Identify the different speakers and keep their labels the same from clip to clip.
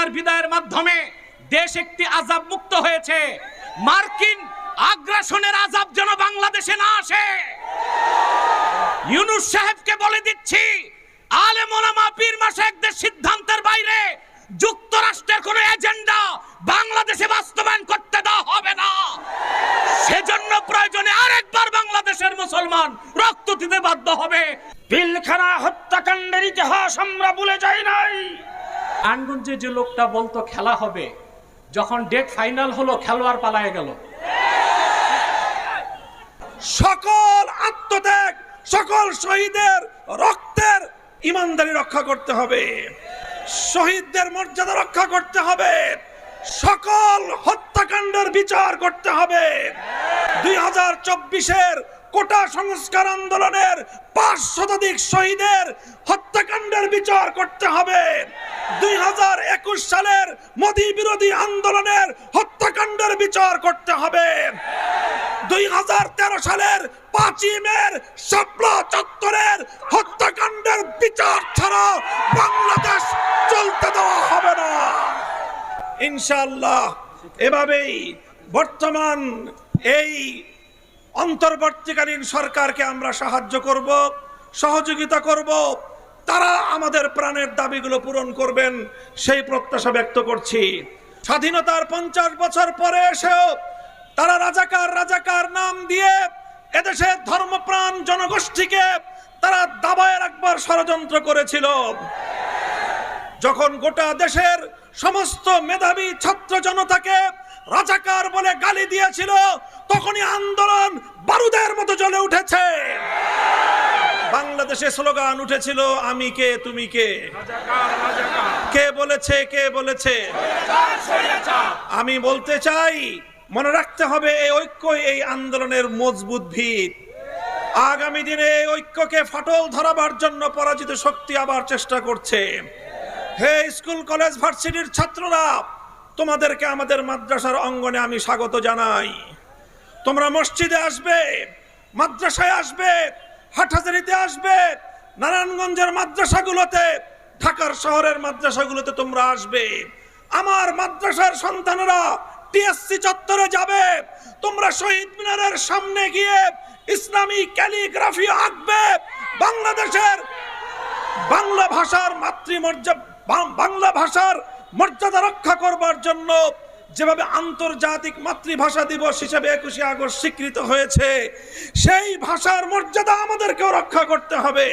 Speaker 1: হাসিনার বিদায়ের মাধ্যমে দেশ একটি আযাব মুক্ত হয়েছে। মার্কিন আগ্রাসনের আযাব যেন বাংলাদেশে না আসে। ইউনূস সাহেবকে বলে দিচ্ছি, আলেম ওলামা পীর মাশায়েখদের সিদ্ধান্তের বাইরে যুক্তরাষ্ট্রের কোনো এজেন্ডা বাংলাদেশে বাস্তবায়ন করতে দেওয়া হবে না। সেজন্য প্রয়োজনে আরেকবার বাংলাদেশের মুসলমান রক্ত দিতে বাধ্য হবে।
Speaker 2: পিলখানা হত্যাকাণ্ডের ইতিহাস আমরা ভুলে যাই নাই।
Speaker 1: নারায়ণগঞ্জে যে লোকটা বলতো খেলা হবে, যখন ডেট ফাইনাল হলো খেলোয়াড় পালায়ে গেল।
Speaker 3: সকল আত্মত্যাগ, সকল শহীদের রক্তের ইমানদারি রক্ষা করতে হবে, শহীদদের মর্যাদা রক্ষা করতে হবে, সকল হত্যাকাণ্ডের বিচার করতে হবে। 2024-এর কোটা সংস্কার আন্দোলনের 5 শতাধিক শহীদের হত্যাকাণ্ডের বিচার করতে হবে। 2021 সালের মোদী বিরোধী আন্দোলনের হত্যাকাণ্ডের বিচার করতে হবে। 2013 সালের 5ই মের শাপলা চত্বরের হত্যাকাণ্ডের বিচার ছাড়া বাংলাদেশ চলতে দেওয়া হবে না। ইনশাআল্লাহ এভাবেই বর্তমান এই অন্তর্বর্তীকালীন সরকারকে আমরা সাহায্য করব, সহযোগিতা করব। তারা আমাদের প্রাণের দাবিগুলো পূরণ করবেন সেই প্রত্যাশা ব্যক্ত করছি। স্বাধীনতার 50 বছর পরে এসেও তারা রাজাকার নাম দিয়ে এদেশের ধর্মপ্রাণ জনগোষ্ঠীকে তারা দাবায় রাখবার ষড়যন্ত্র করেছিল। যখন গোটা দেশের সমস্ত মেধাবী ছাত্র জনতাকে রাজাকার বলে গালি দিয়েছিল, তখনই আন্দোলন বারুদের মতো জ্বলে উঠেছে। বাংলাদেশে স্লোগান উঠেছিল, আমি কে তুমি কে। কে বলেছে? আমি বলতে চাই, মনে রাখতে হবে এই ঐক্যই এই আন্দোলনের মজবুত ভিত। আগামী দিনে এই ঐক্যকে ফাটল ধরাবার জন্য পরাজিত শক্তি আবার চেষ্টা করছে। হে স্কুল কলেজ ভার্সিটির ছাত্ররা, তোমাদেরকে আমাদের মাদ্রাসার অঙ্গনে আমি স্বাগত জানাই। তোমরা মসজিদে আসবে, মাদ্রাসায় আসবে, হাটহাজারীতে আসবে, নারায়ণগঞ্জের মাদ্রাসাগুলোতে, ঢাকার শহরের মাদ্রাসাগুলোতে তোমরা আসবে। আমার মাদ্রাসার সন্তানেরা টিএসসি চত্বরে যাবে। তোমরা শহীদ মিনারের সামনে গিয়ে ইসলামী ক্যালিগ্রাফি আঁকবে। বাংলাদেশের বাংলা ভাষার মর্যাদা রক্ষা করবার জন্য যেভাবে আন্তর্জাতিক মাতৃভাষা দিবস হিসেবে 21শে আগস্ট স্বীকৃত হয়েছে, সেই ভাষার মর্যাদা আমাদেরকেও রক্ষা করতে হবে।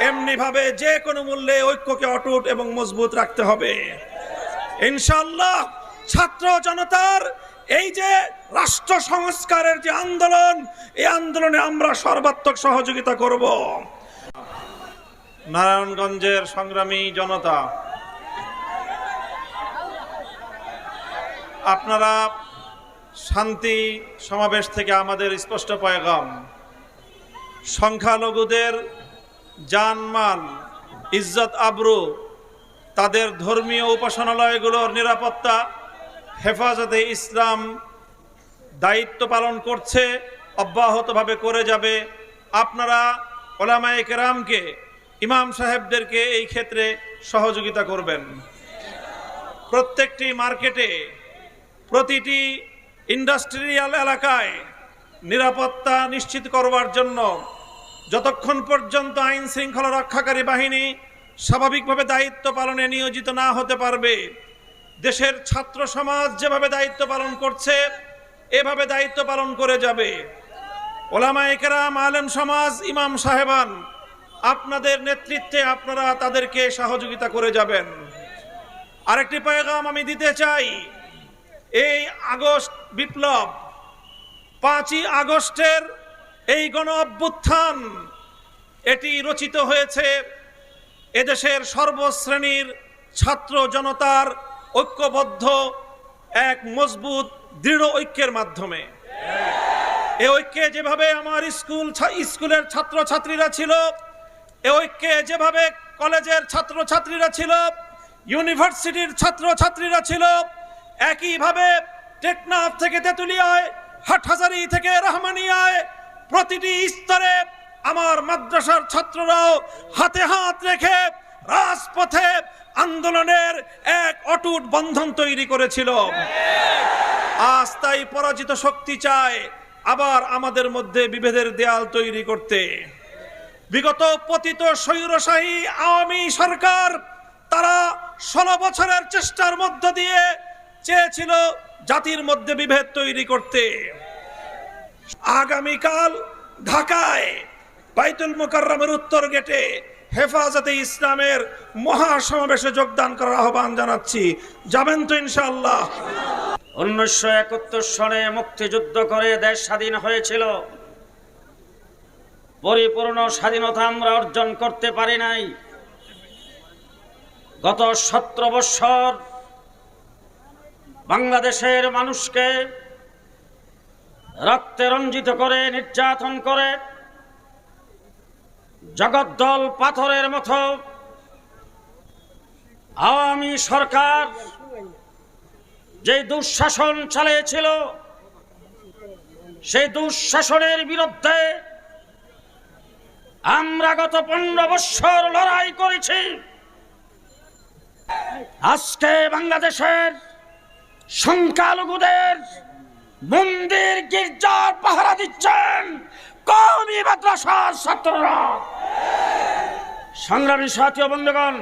Speaker 3: এমনি ভাবে যে কোনো মূল্যে ঐক্যকে অটুট এবং মজবুত রাখতে হবে। ইনশাআল্লাহ ছাত্র জনতার এই যে রাষ্ট্র সংস্কারের যে আন্দোলন, এই আন্দোলনে আমরা সর্বাত্মক সহযোগিতা করব। নারায়ণগঞ্জের সংগ্রামী জনতা, আপনারা শান্তি সমাবেশ থেকে আমাদের স্পষ্ট পয়গাম, সংখ্যালঘুদের জানমাল, ইজ্জত আবরু, তাদের ধর্মীয় উপাসনালয়গুলোর নিরাপত্তা হেফাজতে ইসলাম দায়িত্ব পালন করছে, অব্যাহতভাবে করে যাবে। আপনারা ওলামায়ে কেরামকে, ইমাম সাহেবদেরকে এই ক্ষেত্রে সহযোগিতা করবেন। প্রত্যেকটি মার্কেটে, প্রতিটি ইন্ডাস্ট্রিয়াল এলাকায় নিরাপত্তা নিশ্চিত করবার জন্য যতক্ষণ পর্যন্ত আইন শৃঙ্খলা রক্ষাকারী বাহিনী স্বাভাবিকভাবে দায়িত্ব পালনে নিয়োজিত না হতে পারবে, দেশের ছাত্র সমাজ যেভাবে দায়িত্ব পালন করছে এভাবে দায়িত্ব পালন করে যাবে। ওলামায়ে কেরাম, আলেম সমাজ, ইমাম সাহেবান, আপনাদের নেতৃত্বে আপনারা তাদেরকে সহযোগিতা করে যাবেন। আরেকটি পয়গাম আমি দিতে চাই, এই আগস্ট বিপ্লব, 5ই আগস্টের এই গণ অভ্যুত্থান, এটি রচিত হয়েছে এদেশের সর্বশ্রেণীর ছাত্র জনতার ঐক্যবদ্ধ এক মজবুত দৃঢ় ঐক্যের মাধ্যমে। এই ঐক্যে যেভাবে আমার স্কুলের ছাত্রছাত্রীরা ছিল, এই ঐক্যে যেভাবে কলেজের ছাত্রছাত্রীরা ছিল, ইউনিভার্সিটির ছাত্রছাত্রীরা ছিল, একইভাবে টেকনাফ থেকে তেতুলিয়ায়, হাটহাজারী থেকে রহমানিয়ায়, প্রতিটি স্তরে আমার মাদ্রাসার ছাত্ররাও হাতে হাত রেখে রাজপথে আন্দোলনের এক অটুট বন্ধন তৈরি করেছিল। আজ তাই পরাজিত শক্তি চায় আবার আমাদের মধ্যে বিভেদের দেয়াল তৈরি করতে। বিগত পতিত স্বৈরশাহী আওয়ামী সরকার তারা 16 বছরের চেষ্টার মধ্য দিয়ে চেয়েছিল জাতির মধ্যে বিভেদ তৈরি করতে। আগামীকাল ঢাকায় বাইতুল মোকাররমের উত্তর গেটে হেফাজতে ইসলামের মহাসমাবেশে যোগদান করার আহ্বান জানাচ্ছি। যাবেন তো ইনশাআল্লাহ?
Speaker 2: 1971 সনে মুক্তিযুদ্ধ করে দেশ স্বাধীন হয়েছিল। পরিপূর্ণ স্বাধীনতা আমরা অর্জন করতে পারি নাই। গত 17 বছর বাংলাদেশের মানুষকে রক্তে রঞ্জিত করে, নির্যাতন করে, জগদ্দল পাথরের মতো আওয়ামী সরকার যে দুঃশাসন চালিয়েছিল, সেই দুঃশাসনের বিরুদ্ধে আমরা গত 15 বছর লড়াই করেছি। আজকে বাংলাদেশের সংখ্যালঘুদের মন্দির গির্জার পাহারা দিচ্ছেন কওমি মাদ্রাসার ছাত্ররা। সংগ্রামী সাথী ও বন্ধুগণ,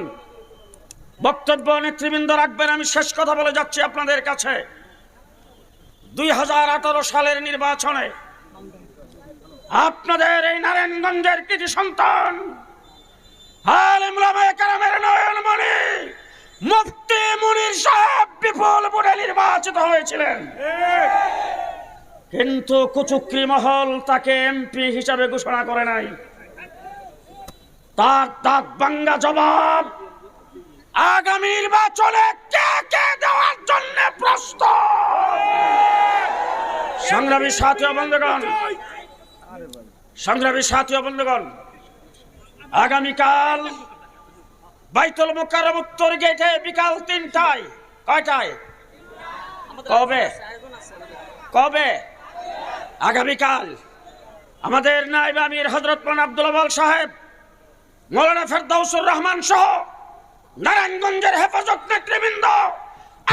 Speaker 2: বক্তব্য নেতৃবৃন্দ রাখবেন। আমি শেষ কথা বলে যাচ্ছি আপনাদের কাছে। 2018 সালের নির্বাচনে আপনাদের এই নারায়ণগঞ্জের কৃতি সন্তান আলেম ওলামায়ে কেরামের নয়নমণি মুফতি মুনির সাহেব বিপুল ভোটে নির্বাচিত হয়েছিলেন, কিন্তু কুচক্রী মহল তাকে এমপি হিসাবে ঘোষণা করে নাই। তার দাঁত ভাঙ্গা জবাব আগামী নির্বাচনে কে কে দেওয়ার জন্য প্রস্তুত। সংগ্রামী সাথী ও বন্ধুগণ, আগামীকাল বাইতুল মোকাররম উত্তর গেটে বিকাল 3টায়। কয়টায়? কবে? আগামীকাল আমাদের নায়েব আমির হযরত মাওলানা আব্দুল আওয়াল সাহেব, মাওলানা ফেরদাউসুর রহমান সহ নারায়ণগঞ্জের হেফাজত নেতৃবৃন্দ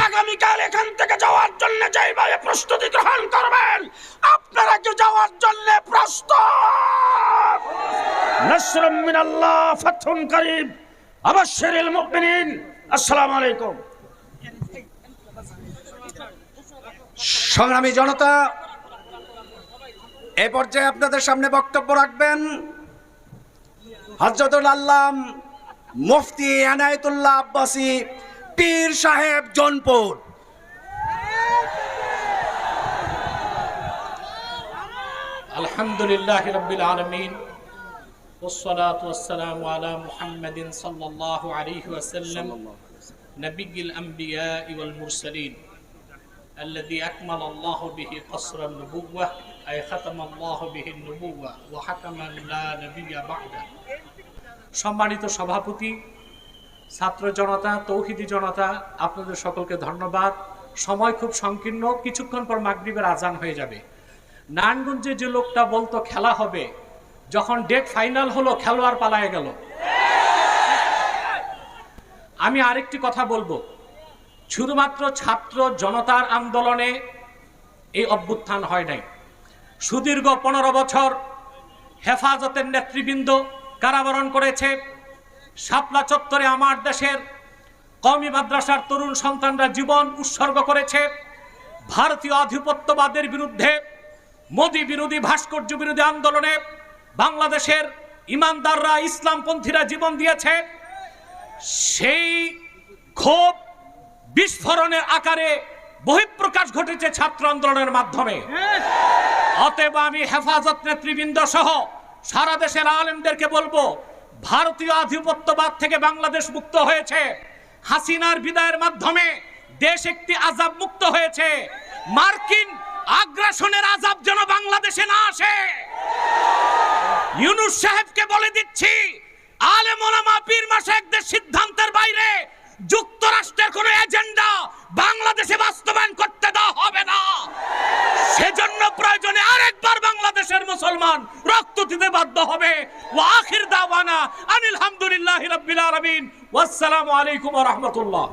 Speaker 2: আগামীকাল এখান থেকে যাওয়ার জন্য যেভাবে প্রস্তুতি গ্রহণ করবেন, আপনারা কি যাওয়ার জন্য প্রস্তুত? নাসরুম মিনাল্লাহ, ফাতহুন কারীব, আবাশশিরিল মুমিনিন। আসসালামু আলাইকুম।
Speaker 4: সংগ্রামী জনতা, এ পর্যায়ে আপনাদের সামনে বক্তব্য রাখবেন হযরতুল আল্লাম মুফতি এনায়েতুল্লাহ আব্বাসী পীর সাহেব জৌনপুর।
Speaker 5: আলহামদুলিল্লাহি রাব্বিল আলামিন ওয়াসসালাতু ওয়াসসালামু আলা মুহাম্মাদিন সাল্লাল্লাহু আলাইহি ওয়াসাল্লাম নবিয়্যিল আমবিয়া ওয়াল মুরসালিন الذي أكمل الله به قصر النبوة أي ختم الله به النبوة وحكما لا نبي بعده। সম্মানিত সভাপতি, ছাত্র জনতা, তৌহিদি জনতা, আপনাদের সকলকে ধন্যবাদ। সময় খুব সংকীর্ণ, কিছুক্ষণ পর মাগরিবের আজান হয়ে যাবে। নারায়ণগঞ্জে যে লোকটা বলতো খেলা হবে, যখন ডেট ফাইনাল হলো খেলোয়াড় পালায়ে গেল। আমি আরেকটি কথা বলবো, শুধুমাত্র ছাত্র জনতার আন্দোলনে এই অভ্যুত্থান হয় নাই। সুদীর্ঘ 15 বছর হেফাজতের নেতৃবৃন্দ কারাবরণ করেছে। শাপলা চত্বরে আমার দেশের কওমি মাদ্রাসার তরুণ সন্তানরা জীবন উৎসর্গ করেছে। ভারতীয় আধিপত্যবাদের বিরুদ্ধে, মোদী বিরোধী, ভাস্কর্য বিরোধী আন্দোলনে বাংলাদেশের ইমানদাররা, ইসলামপন্থীরা জীবন দিয়েছে। সেই ক্ষোভ বিস্ফোরণের আকারে বহিঃপ্রকাশ ঘটেছে ছাত্র আন্দোলনের মাধ্যমে। অতএব আমি হেফাজত নেতৃবৃন্দ সহ সারা দেশের আলেমদেরকে বলবো, ভারতীয় আধিপত্যবাদ থেকে বাংলাদেশ মুক্ত হয়েছে। হাসিনার বিদায়ের মাধ্যমে দেশ একটি আযাব মুক্ত হয়েছে। মার্কিন আগ্রাসনের আযাব যেন বাংলাদেশে না আসে। ইউনূস সাহেবকে বলে দিচ্ছি, আলেম ওলামা পীর মাশায়েখদের সিদ্ধান্তের বাইরে যুক্তরাষ্ট্রের কোন এজেন্ডা বাংলাদেশে বাস্তবায়ন করতে দেওয়া হবে না। সেজন্য প্রয়োজনে আরেকবার বাংলাদেশের মুসলমান রক্ত দিতে বাধ্য হবে। ওয়া আখির দাওয়ানা দাওয়ানা আনিল হামদুলিল্লাহি রাব্বিল আলামিন ওয়াসসালামু আলাইকুম ওয়া রাহমাতুল্লাহ।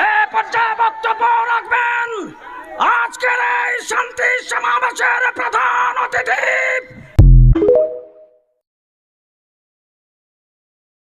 Speaker 2: এ পর্যায়ে বক্তব্য রাখবেন আজকের এই শান্তি সমাবেশের প্রধান অতিথি